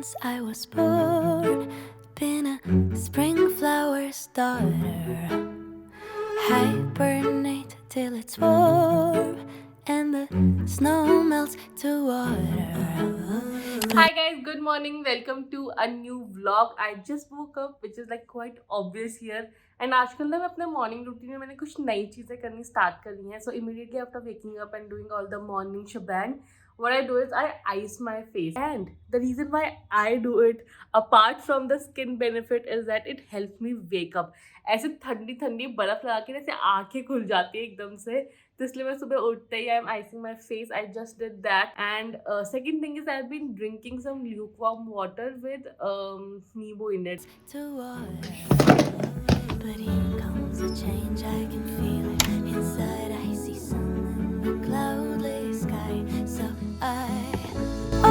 since I was born. Been a spring flower's daughter. Hibernate till it's warm and the snow melts to water. Hi guys, good morning. Welcome to a new vlog. I just woke up, which is like quite obvious here. And आजकल ना मैं अपने morning routine में मैंने कुछ नई चीज़ें करनी स्टार्ट कर ली हैं. So immediately after waking up and doing all the morning shebang, what I do is I ice my face. And the reason why I do it, apart from the skin benefit, is that it helps me wake up. ऐसे ठंडी ठंडी बर्फ लगा के जैसे आंखें खुल जाती है एकदम से, तो इसलिए मैं सुबह उठते ही I am icing my face. I just did that. And second thing is I have been drinking some lukewarm water with नींबू in it. To water. But here comes a change, I can feel it. Inside I see sun in the cloudless sky. So I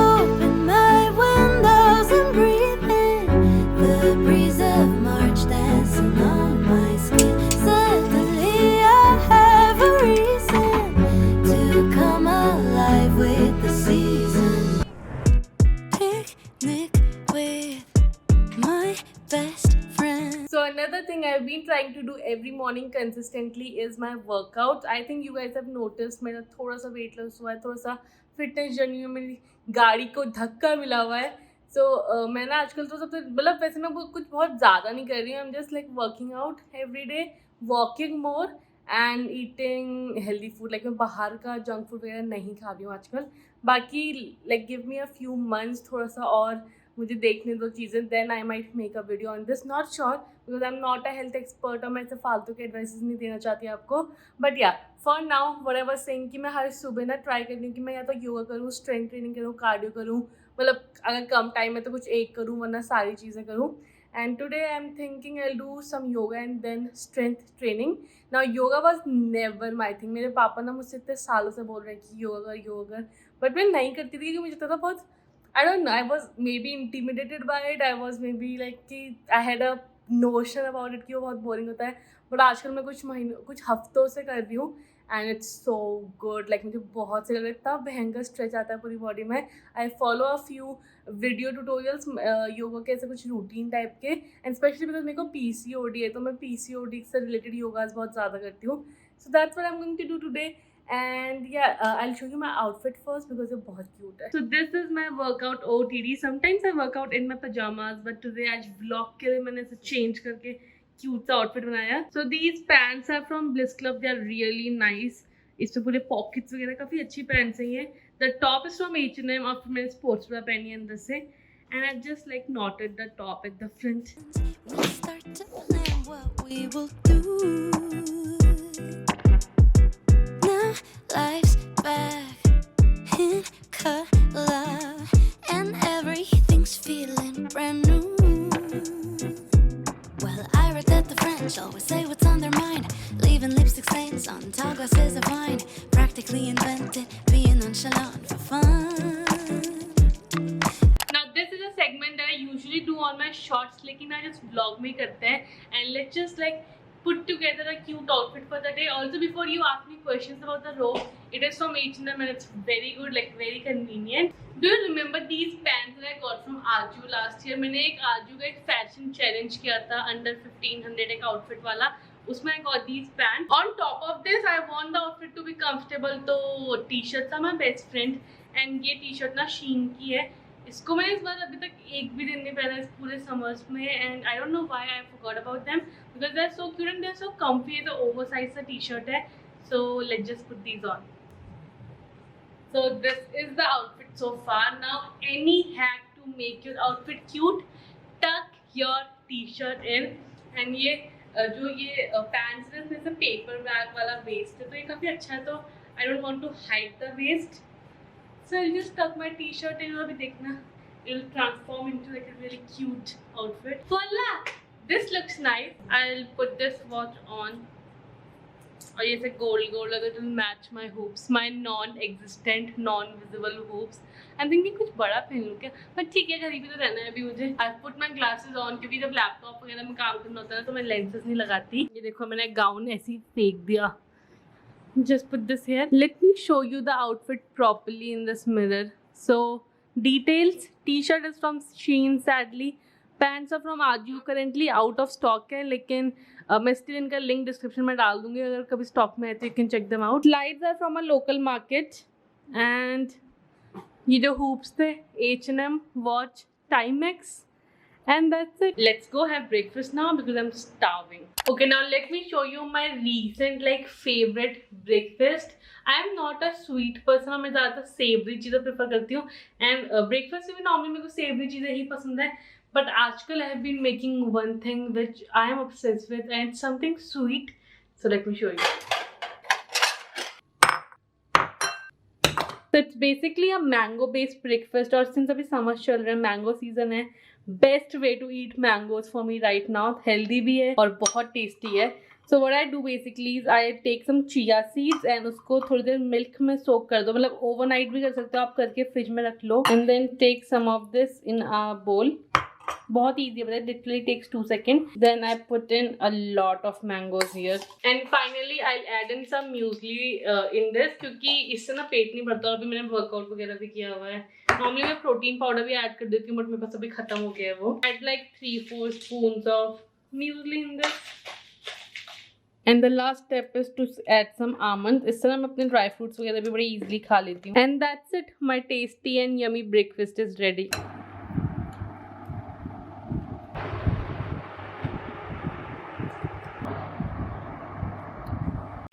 open my windows and breathe in the breeze of March dancing on my skin. Suddenly I have a reason to come alive with the season. Picnic with my best friend. So another thing I've been trying to do every morning consistently is my workouts. I think you guys have noticed मेरा थोड़ा सा weight loss हुआ है, थोड़ा सा fitness journey में मेरी गाड़ी को धक्का मिला हुआ है. So मैं ना आजकल तो सबसे मतलब वैसे मैं कुछ बहुत ज़्यादा नहीं कर रही हूँ. I'm just like working out every day, walking more and eating healthy food. Like मैं बाहर का जंक फूड वगैरह नहीं खा रही हूँ आजकल. बाकी like give me a few months, थोड़ा सा और मुझे देखने दो चीज़ें, then I might make a video on this. Not sure because I am not a health expert और मैं ऐसे फालतू के एडवाइसेस नहीं देना चाहती आपको. बट या for now what I was saying कि मैं हर सुबह ना ट्राई कर रही हूँ कि मैं या तो योगा करूँ, स्ट्रेंथ ट्रेनिंग करूँ, कार्डियो करूँ, मतलब अगर कम टाइम है तो कुछ एक करूँ वरना सारी चीज़ें करूँ. And today I'm thinking I'll do some yoga and then strength training. Now yoga was never my thing. मेरे पापा ना मुझसे इतने सालों से बोल रहे हैं कि योगा कर योगा कर, बट मैं नहीं करती थी क्योंकि मुझे था बहुत, I don't know, I was maybe intimidated by it. I was maybe like कि I had a notion about it कि वो बहुत boring होता है. But आजकल मैं कुछ हफ्तों से कर रही हूँ and it's so good. Like मुझे बहुत सही लग रहा है, इतना भयंकर स्ट्रेच आता है पूरी बॉडी में. I follow a few video tutorials yoga के ऐसे कुछ रूटीन टाइप के, एंड स्पेशली बिकॉज मेरे को PCOD है तो मैं PCOD से रिलेटेड योगाज बहुत ज़्यादा करती हूँ. So that's what I am going to do today. And yeah, I'll show you my outfit first because it's बहुत cute है. So this is my workout OTD. Sometimes I work out in my pajamas, but today आज vlog के लिए मैंने इसे change करके cute सा outfit बनाया. So these pants are from Bliss Club. They are really nice. इसमें पूरे pockets वगैरह काफ़ी अच्छी pants हैं ये. The top is from H&M और फिर मैंने sports bra पहनी है अंदर से. And I just like knotted the top at the front. We'll start to plan what we will do. Now life's back in color and everything's feeling brand new. Well, I read that the French always say what's on their mind, leaving lipstick stains on tall glasses of wine. Practically invented being nonchalant for fun. Now this is a segment that I usually do on my shorts, लेकिन I just vlog में करते हैं. And let's just like put together a cute outfit for the day. Also, before you ask me questions about the robe, it is from H&M and it's very good, like very convenient. Do you remember these pants that I got from Arju last year? मैंने एक Arju का एक fashion challenge किया था under 1500 एक outfit वाला. उसमें I got these pants. On top of this, I want the outfit to be comfortable. तो t-shirt था my best friend and ये t-shirt ना shein की है. इसको मैंने इस बार अभी तक एक भी दिन नहीं पहना इस पूरे समर्स में, and I don't know why I forgot about them because they are so cute and they are so comfy. तो ओवरसाइज सा टी शर्ट है. So let's just put these on. So this is the outfit so far. Now any hack to make your outfit cute, tuck your T shirt in. And ये जो ये pants है इसमें से paper bag वाला waste है तो ये काफ़ी अच्छा है. तो I don't want to hide the waist. So I'll just tuck my t-shirt in और भी देखना it'll transform into like a really cute outfit. Voila! This looks nice. I'll put this watch on. और ये से gold लगा to match my hoops, my non-existent, non-visible hoops. I'm thinking कुछ बड़ा पहन लूँ क्या? पर ठीक है, घर ही भी तो रहना है अभी मुझे. I've put my glasses on क्योंकि जब लैपटॉप वगैरह में काम करना होता है ना तो मैं lenses नहीं लगाती. ये देखो मैंने गाउन ऐसे ही फेंक दिया. Just put this here. Let me show you the outfit properly in this mirror. So Details: T-shirt is from shein sadly, pants are from Ajio, currently out of stock है, लेकिन मैं स्टिल इनका लिंक डिस्क्रिप्शन में डाल दूंगी, अगर कभी stock में है तो you can check them out. Slides are from a local market. And ये जो हूप्स थे H&M watch Timex. And that's it. Let's go have breakfast now because I'm starving. Okay, now let me show you my recent favorite breakfast. I am not a sweet person. मैं ज़्यादातर savory चीज़ें prefer करती हूँ. And breakfast में भी normally मेरे को savory चीज़ें ही पसंद है. But आजकल I have been making one thing which I am obsessed with and something sweet. So let me show you. So it's basically a mango based breakfast. और since अभी summer चल रहा है, mango season है, best way to eat mangoes for me right now. Healthy भी है और बहुत टेस्टी है. So what I do basically is I take some chia seeds and उसको थोड़ी देर मिल्क में सोक कर दो. मतलब ओवरनाइट भी कर सकते हो आप, करके फ्रिज में रख लो. And then take some of this in a bowl. बहुत ईजी है, literally takes 2 seconds. Then I put in a lot of mangoes here. And finally I'll add in some muesli in this, क्योंकि इससे ना पेट नहीं भरता. और अभी मैंने वर्कआउट वगैरह भी किया हुआ है. नॉर्मली मैं प्रोटीन पाउडर भी ऐड कर देती हूँ, बट मेरे पास अभी खत्म हो गया है वो. Add like 3-4 spoons of muesli in this. And the last step is to add some almonds. इस तरह मैं अपने ड्राई फ्रूट्स वगैरह भी बड़ी easily खा लेती हूँ. And that's it. My tasty and yummy breakfast is ready.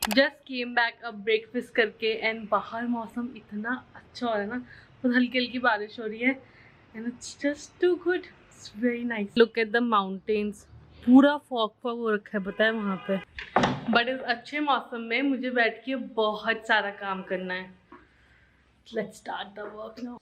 Just came back अब ब्रेकफास्ट करके एंड बाहर मौसम इतना अच्छा हो रहा है ना, बहुत हल्की हल्की बारिश हो रही है and it's just too good. It's very nice. Look at the mountains. पूरा फॉग फॉग हो रखा है पता है वहाँ पे. बट इस अच्छे मौसम में मुझे बैठ के बहुत सारा काम करना है. Let's start the work now.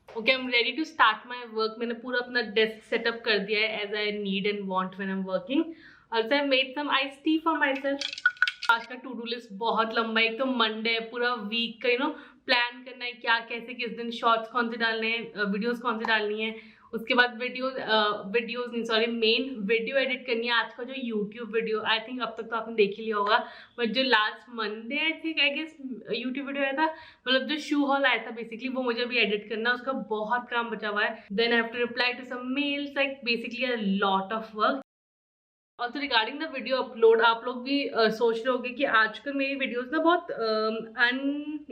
Okay, I am ready to start my work. मैंने पूरा अपना डेस्क सेटअप कर दिया है as I need and want when I am working. Also I made some ice tea for myself. आज का to do list बहुत लंबा है. एक तो मंडे है, पूरा वीक का प्लान करना है क्या कैसे किस दिन शॉर्ट्स कौन से डालने हैं, वीडियोस कौन से डालनी है. उसके बाद मेन वीडियो एडिट करनी है. आज का जो यूट्यूब वीडियो आई थिंक अब तक तो आपने देख ही लिया होगा, बट जो last Monday I think I guess YouTube video आया था, मतलब जो शू हॉल आया था बेसिकली, वो मुझे भी एडिट करना है. उसका बहुत काम बचा हुआ है. Then I have to reply to some mails, like basically a lot of work. Also regarding the video upload, आप लोग भी सोच रहे होंगे कि आजकल मेरी वीडियोस ना बहुत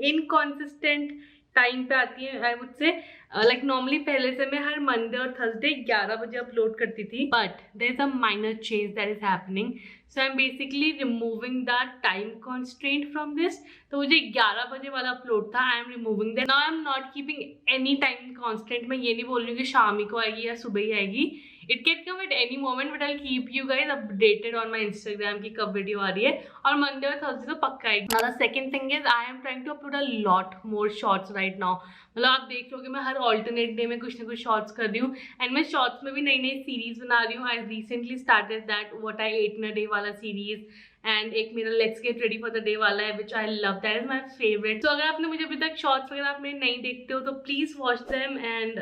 इनकॉन्सिस्टेंट टाइम पे आती है. I would say like normally पहले से मैं हर मंडे और थर्सडे 11 बजे अपलोड करती थी, but there is a minor change that is happening. So I am basically removing the time constraint from this. तो मुझे 11 बजे वाला अपलोड था, I am removing that. Now I am not keeping any time constant. मैं ये नहीं बोल रही हूँ कि शाम ही को आएगी या सुबह ही आएगी. It can come at any moment, but I keep you guys updated on my Instagram की कब वीडियो आ रही है. और मंडे और थर्सडे तो पक्का आएगी. The second thing is I am trying to upload a lot more shorts right now. मतलब आप देख रहे हो कि मैं हर ऑल्टरनेट डे में कुछ ना कुछ शॉर्ट्स कर रही हूँ. एंड मैं शॉर्ट्स में भी नई नई सीरीज बना रही हूँ. I recently started that what I ate in a day वाला सीरीज. एंड एक मेरा let's get ready for the day वाला है which I love. That is my favourite. तो अगर आपने मुझे अभी तक शॉर्ट्स वगैरह आप मेरे नहीं देखते हो तो प्लीज़ वॉच देम. एंड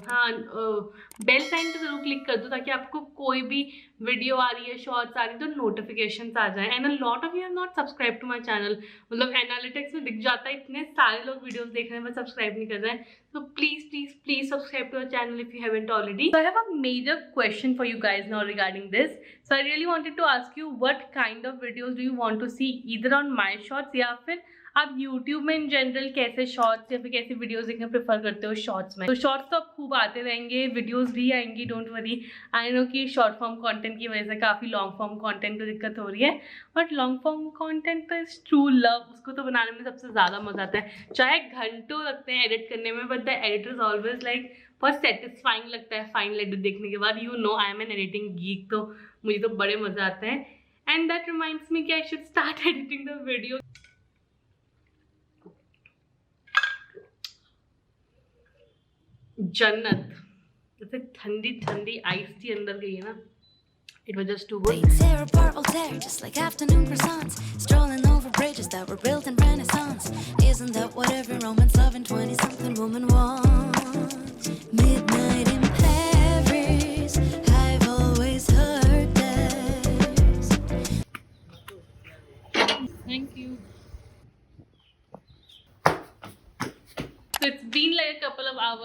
हाँ, बेल साइन पे जरूर क्लिक कर दो ताकि आपको कोई भी वीडियो आ रही है, शॉर्ट्स आ रही है, तो नोटिफिकेशन आ जाए. And a lot of you have not subscribe to my channel. मतलब एनालिटिक्स में दिख जाता है, इतने सारे लोग वीडियोस देख रहे हैं, बस सब्सक्राइब नहीं कर रहे हैं. So please subscribe to our channel if you haven't already. So I have a major question for you guys now regarding this. So I really wanted to ask you what kind of videos do you want to see either on my shorts या फिर आप YouTube में in general कैसे shorts या फिर कैसे videos देखना prefer करते हो शॉर्ट्स में. तो शॉर्ट्स तो अब खूब आते रहेंगे, वीडियोस भी आएंगी, डोंट वरी. आई नो कि शॉर्ट फॉर्म कंटेंट की वजह से काफ़ी लॉन्ग फॉर्म कंटेंट को दिक्कत हो रही है, बट लॉन्ग फॉर्म कंटेंट तो इज ट्रू लव. उसको तो बनाने में सबसे ज़्यादा मज़ा आता है, चाहे घंटों लगते हैं एडिट करने में, but the editor is always like बहुत सेटिस्फाइंग लगता है फाइनल एडिट देखने के बाद. You know I am an editing geek, तो मुझे तो बड़े मज़ा आते हैं. एंड दैट रिमाइंड्स मी कि I should start editing the video. जन्नत जैसे ठंडी ठंडी आइस टी अंदर गई है ना. It was just too good. They tear apart Voltaire just like afternoon croissants, strolling over bridges that were built in Renaissance. Isn't that what every romance loving 20-something woman wants? Midnight in Paris, I've always heard that.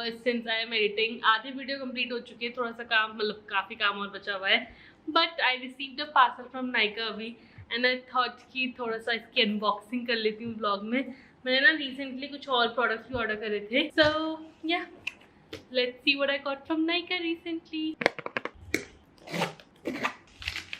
hours since I am editing. आधे video complete हो चुके हैं, थोड़ा सा काम मतलब काफ़ी काम और बचा हुआ है. But I received a parcel from Nykaa अभी एंड आई थॉट कि थोड़ा सा इसकी अनबॉक्सिंग कर लेती हूँ ब्लॉग में. मैंने ना रिसेंटली कुछ और प्रोडक्ट्स भी ऑर्डर करे थे. सो या let's see what I got from Nykaa recently.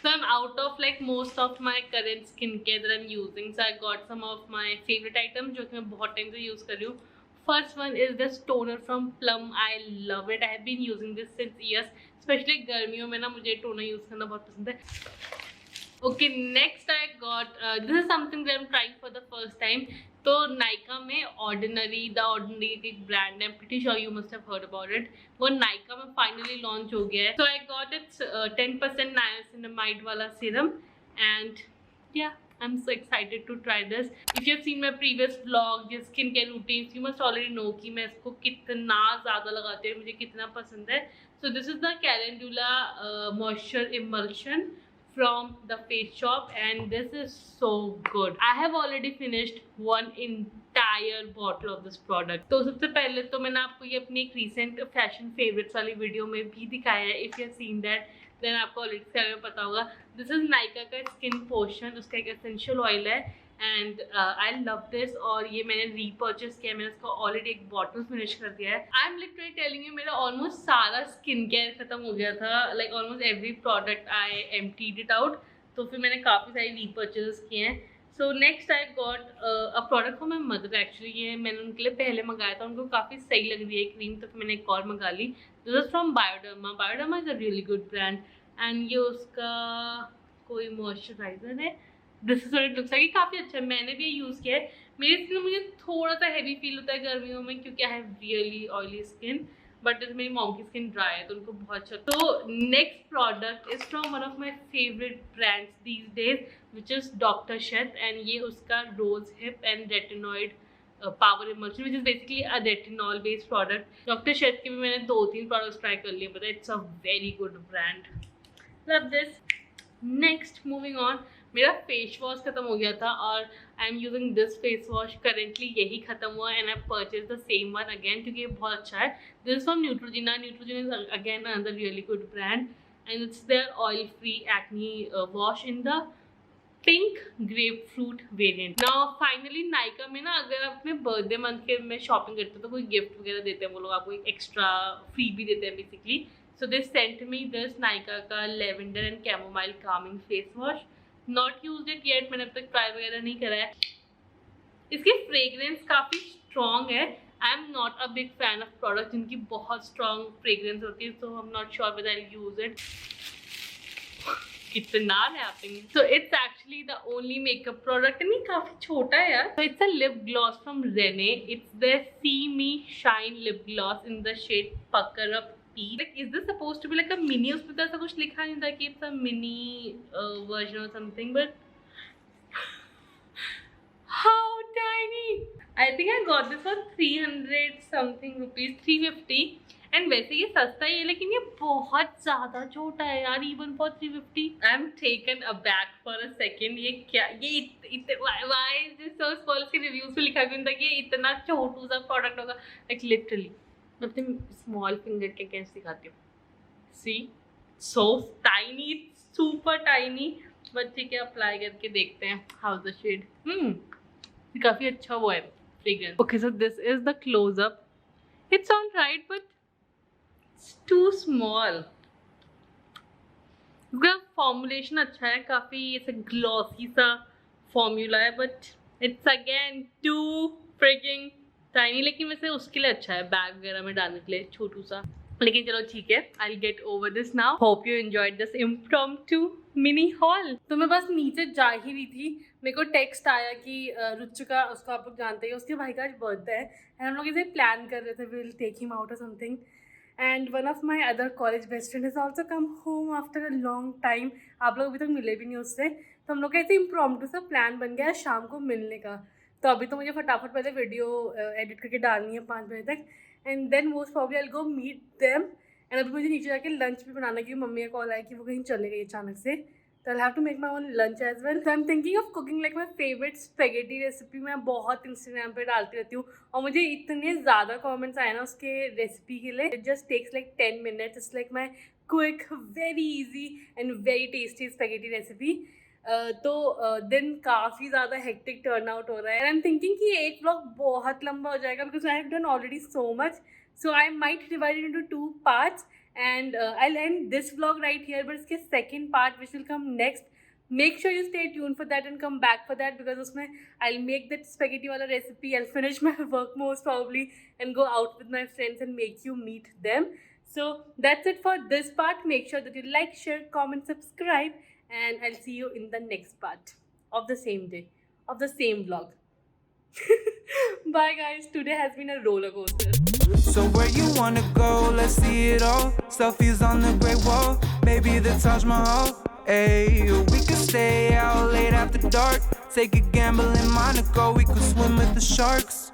So I'm out of like most of my current skincare that I'm using. So I got some of my favorite items जो कि मैं बहुत टाइम से use कर रही हूँ. First one is this toner from Plum. I love it. I have been using this since years. Especially गर्मियों में ना मुझे टोनर यूज़ करना बहुत पसंद है. Okay, next I got this is something that I'm trying for the first time. तो नायका में ऑर्डिनरी एक ब्रांड है. pretty sure you must have heard about it. वो नायका में फाइनली लॉन्च हो गया है. So I got its 10% niacinamide वाला serum and yeah, I'm so excited to try this. If you have seen my previous vlog, your skincare routines, you must already know कि मैं इसको कितना ज़्यादा लगाती हूँ, मुझे कितना पसंद है. So this is the Calendula moisture emulsion from the face shop and this is so good. I have already finished one entire bottle of this product. तो सबसे पहले तो मैंने आपको ये अपनी एक recent fashion favorites वाली वीडियो में भी दिखाया है. If you have seen that then आपको ऑलरेडी इसके बारे में पता होगा. दिस इज नायका का स्किन पोशन, उसका एक एसेंशियल ऑयल है एंड आई लव दिस. और ये मैंने रीपर्चेस किया है, मैंने इसका ऑलरेडी एक बॉटल फिनिश कर दिया है. I am literally telling you मेरा ऑलमोस्ट सारा स्किन केयर खत्म हो गया था. Like almost every product I emptied it out. तो फिर मैंने काफ़ी सारी रीपर्चेस किए हैं. So next I got a product for my mother. Actually ये मैंने उनके लिए पहले मंगाया था, उनको काफ़ी सही लग रही है क्रीम, तो फिर मैंने एक और मंगा ली. This is from Bioderma. Bioderma is a really good brand and ये उसका कोई मॉइस्चराइज़र है. This is what it looks like. काफ़ी अच्छा है, मैंने भी यूज़ किया है. मेरी स्किन में मुझे थोड़ा सा हैवी फील होता है गर्मियों में क्योंकि I have really oily skin. But मेरी मॉम की स्किन ड्राई है तो उनको बहुत अच्छा. तो next product is from one of my favourite brands these days which is doctor Sheth and ये उसका rose hip and retinoid power emulsion which is basically a retinol based product. Doctor Sheth के भी मैंने 2-3 प्रोडक्ट्स ट्राई कर लिए, but it's a very good brand. Love this. Next moving on, मेरा face wash खत्म हो गया था और I am using this face wash. Currently यही खत्म हुआ and I purchase the same one again क्योंकि ये बहुत अच्छा है. This is from Neutrogena. Neutrogena is again another really good brand and it's their oil free acne wash in the pink grapefruit variant. Now finally Nykaa में ना अगर आप अपने बर्थडे मंथ के में शॉपिंग करते हो तो कोई गिफ्ट वगैरह देते हैं वो लोग, आपको एक एक्स्ट्रा फ्री भी देते हैं basically. So they sent me this Nykaa का lavender and chamomile calming face wash. Not use it yet, मैंने अब तक ट्राई वगैरह नहीं करा है. इसकी फ्रेग्रेंस काफ़ी स्ट्रॉन्ग है. I am not a big fan of product जिनकी बहुत स्ट्रॉन्ग फ्रेग्रेंस होती है, so I am not sure whether I use it. कितना wrapping. So it's actually the only makeup product and ये काफ़ी छोटा है यार. So it's a lip gloss from Renee. It's the see me shine lip gloss in the shade pucker up. Like, is this supposed to be like a mini? उस पर तो ऐसा कुछ लिखा नहीं था कि it's a mini version or something, but how tiny! I think I got this for 300 something rupees, 350. And वैसे ये सस्ता ही है लेकिन ये बहुत ज़्यादा छोटा है यार, even for 350. I am taken aback for a second. ये क्या, ये why is this so small? इसके रिव्यूज पे लिखा भी नहीं था कि ये इतना छोटू सा प्रोडक्ट होगा. Like literally. मैं अपने स्मॉल फिंगर के अगेंस्ट दिखाती हूँ. See so tiny, super tiny. But ठीक है, अप्लाई करके देखते हैं हाउ द शेड. काफ़ी अच्छा वो है fragrance. Okay, so this is the closeup. It's all right but it's too small. इसका फॉर्मुलेशन अच्छा है, काफ़ी ऐसे ग्लॉसी सा फॉर्मूला है, but it's again too freaking tiny. लेकिन वैसे उसके लिए अच्छा है बैग वगैरह में डालने के लिए, छोटू सा. लेकिन चलो ठीक है, I get over this now. Hope you enjoyed this impromptu mini hall. तो मैं बस नीचे जा ही रही थी, मेरे को टेक्स्ट आया कि रुचिका, उसको आप लोग जानते हैं, उसके भाई का आज बर्थडे है एंड हम लोग इसे प्लान कर रहे थे, विल टेक हिम आउट और something. And one of my other college best friend is also come home after a long time. आप लोग अभी तक मिले भी नहीं उससे, तो हम लोग का ऐसे इम्प्रॉम्प्टू सा प्लान बन गया है शाम को मिलने का. तो अभी तो मुझे फटाफट पहले वीडियो एडिट करके डालनी है 5 बजे तक and then most probably I will go meet them. एंड अभी मुझे नीचे जाके लंच भी बनाना, क्योंकि मम्मी का कॉल आया कि वो कहीं चले गई अचानक से. So I'll have to make my own lunch as well. So I'm thinking of cooking like my favorite spaghetti recipe. मैं बहुत Instagram पे डालती रहती हूँ और मुझे इतने ज़्यादा comments आए ना उसके रेसिपी के लिए. It just takes like 10 minutes. It's like my quick, very easy and very tasty spaghetti recipe. तो दिन काफ़ी ज़्यादा हेक्टिक टर्न आउट हो रहा है. एंड आई एम थिंकिंग कि एक व्लॉग बहुत लंबा हो जाएगा because I have done already so much. So I might divide it into 2 parts, and I'll end this vlog right here, but इसके second part which will come next, make sure you stay tuned for that and come back for that because उसमें I'll make that spaghetti wala recipe, I'll finish my work most probably and go out with my friends and make you meet them. So that's it for this part. Make sure that you like, share, comment, subscribe, and I'll see you in the next part of the same day, of the same vlog. Bye guys, today has been a roller coaster. So where you wanna go? Let's see it all. Selfies on the Great Wall, maybe the Taj Mahal. Hey, we could stay out late after dark. Take a gamble in Monaco. We could swim with the sharks.